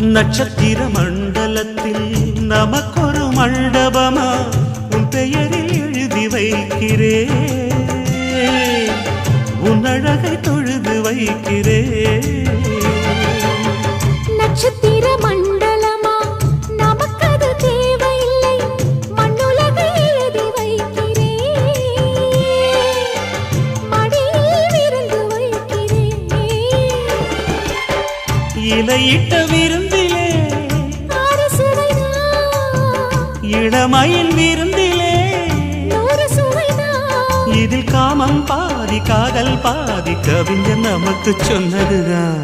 நட்சத்திர மண்டலத்தில் நமக்கொரு மண்டபமா உன் பெயரில் எழுதி வைக்கிறேன், உன் அழகை தொழுது வைக்கிறேன். நட்சத்திர மண்டலமா நமக்கது தேவையில்லை, மண்ணுலகை எழுதி வைக்கிறேன், மடியில் விருந்து வைக்கிறேன். இலையிட்ட விருந்திலே ஆறு சுவைதான், இளமையின் விருந்திலே நூறு சுவைதான். இதில் காமம் பாதி காதல் பாதி கவிஞர் நமக்கு சொன்னதுதான்.